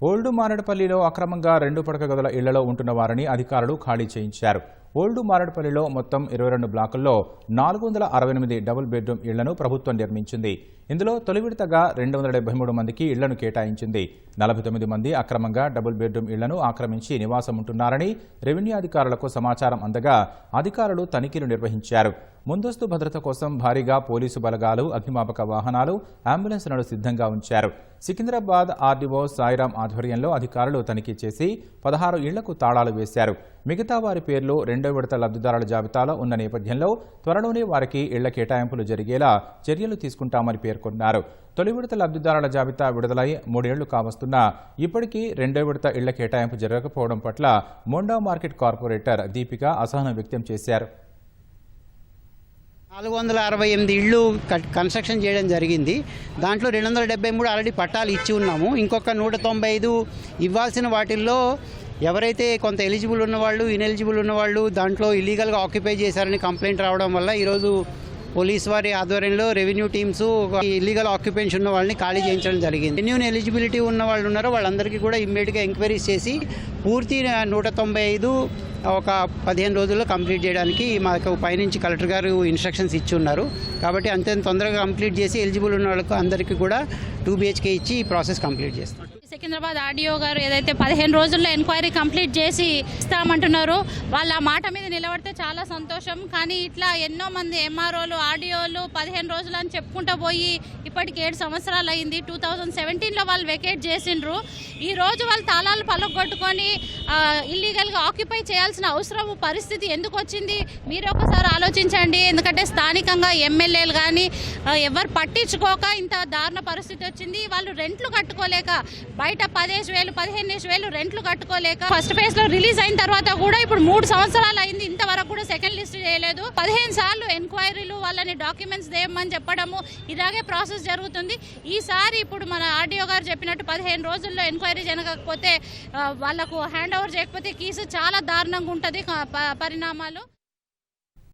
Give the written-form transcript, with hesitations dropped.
Old మారేడుపల్లిలో అక్రమంగా 2 పడక గదుల ఇళ్లలో ఉంటున్న వారిని అధికారులు ఖాళీ చేయించారు. ఓల్డ్ మారేడుపల్లిలో మొత్తం 22 బ్లాకుల్లో 468 డబుల్ బెడ్రూమ్ ఇళ్లను ప్రభుత్వం నిర్మించింది. ఇందులో తొలి విడతగా 273 మందికి ఇళ్లను కేటాయించింది. 49 మంది అక్రమంగా డబుల్ బెడ్రూమ్ ఇళ్లను ఆక్రమించి నివాసం ఉంటున్నారని రెవెన్యూ అధికారులకు సమాచారం అందగా అధికారులు తనిఖీలు నిర్వహించారు. ముందస్తు భద్రత కోసం భారీగా పోలీసు బలగాలు, అగ్నిమాపక వాహనాలు, అంబులెన్స్లను సిద్ధంగా ఉంచారు. సికింద్రాబాద్ ఆర్డీఓ సాయిరాం ఆధ్వర్యంలో అధికారులు తనిఖీ చేసి 16 ఇళ్లకు తాళాలు వేశారు. మిగతా వారి పేర్లు 2వ విడత లబ్ధిదారుల జాబితాలో ఉన్న నేపథ్యంలో త్వరలోనే వారికి ఇళ్ల కేటాయింపులు జరిగేలా చర్యలు తీసుకుంటామని పేర్కొన్నారు. తొలి విడత లబ్ధిదారుల జాబితా విడుదలై 3 ఏళ్లు కావస్తున్నా ఇప్పటికీ 2వ విడత ఇళ్ల కేటాయింపు జరగకపోవడం పట్ల మొండా మార్కెట్ కార్పొరేటర్ దీపిక అసహనం వ్యక్తం చేశారు. 468 ఇళ్ళు కన్స్ట్రక్షన్ చేయడం జరిగింది. దాంట్లో 273 ఆల్రెడీ పట్టాలు ఇచ్చి ఉన్నాము. ఇంకొక 195 ఇవ్వాల్సిన వాటిల్లో ఎవరైతే కొంత ఎలిజిబుల్ ఉన్నవాళ్ళు, ఇన్ఎలిజిబుల్ ఉన్నవాళ్ళు దాంట్లో ఇల్లీగల్గా ఆక్యుపై చేశారని కంప్లైంట్ రావడం వల్ల ఈరోజు పోలీస్ వారి ఆధ్వర్యంలో రెవెన్యూ టీమ్స్ ఇల్లీగల్ ఆక్యుపెన్స్ ఉన్న వాళ్ళని ఖాళీ చేయించడం జరిగింది. రెవెన్యూ ఎలిజిబిలిటీ ఉన్న వాళ్ళు ఉన్నారో వాళ్ళందరికీ కూడా ఇమ్మీడియట్గా ఎంక్వైరీస్ చేసి పూర్తి 195 ఒక 15 రోజుల్లో కంప్లీట్ చేయడానికి మాకు పైనుంచి కలెక్టర్ గారు ఇన్స్ట్రక్షన్స్ ఇచ్చి ఉన్నారు. కాబట్టి అంతే తొందరగా కంప్లీట్ చేసి ఎలిజిబుల్ ఉన్న వాళ్ళకు అందరికీ కూడా 2 BHK ఇచ్చి ఈ ప్రాసెస్ కంప్లీట్ చేస్తాం. సికింద్రాబాద్ ఆర్డీఓ గారు ఏదైతే 15 రోజుల్లో ఎంక్వైరీ కంప్లీట్ చేసి ఇస్తామంటున్నారో వాళ్ళ మాట మీద నిలబడితే చాలా సంతోషం. కానీ ఇట్లా ఎన్నో మంది ఎంఆర్ఓలు, ఆర్డీఓలు 15 రోజులు అని చెప్పుకుంటూ పోయి ఇప్పటికి 7 సంవత్సరాలు అయింది. 2017లో వాళ్ళు వెకేట్ చేసిండ్రు. ఈ రోజు వాళ్ళు తాళాలు పలగొట్టుకొని ఇల్లీగల్గా ఆక్యుపై చేయాల్సిన అవసరం పరిస్థితి ఎందుకు వచ్చింది మీరు ఒకసారి ఆలోచించండి. ఎందుకంటే స్థానికంగా ఎమ్మెల్యేలు కానీ ఎవరు పట్టించుకోక ఇంత దారుణ పరిస్థితి వచ్చింది. వాళ్ళు రెంట్లు కట్టుకోలేక బయట 10,000 15,000 రెంట్లు కట్టుకోలేక ఫస్ట్ ఫేజ్ లో రిలీజ్ అయిన తర్వాత కూడా ఇప్పుడు 3 సంవత్సరాలు అయింది. ఇంతవరకు కూడా సెకండ్ లిస్ట్ చేయలేదు. 15 సార్లు ఎంక్వైరీలు, వాళ్ళని డాక్యుమెంట్స్ దేమని చెప్పడము ఇలాగే ప్రాసెస్ జరుగుతుంది. ఈసారి ఇప్పుడు మన ఆర్డీఓ గారు చెప్పినట్టు 15 రోజుల్లో ఎంక్వైరీ జరగకపోతే వాళ్ళకు హ్యాండ్ ఓవర్ చేయకపోతే కేసు చాలా దారుణంగా ఉంటుంది పరిణామాలు.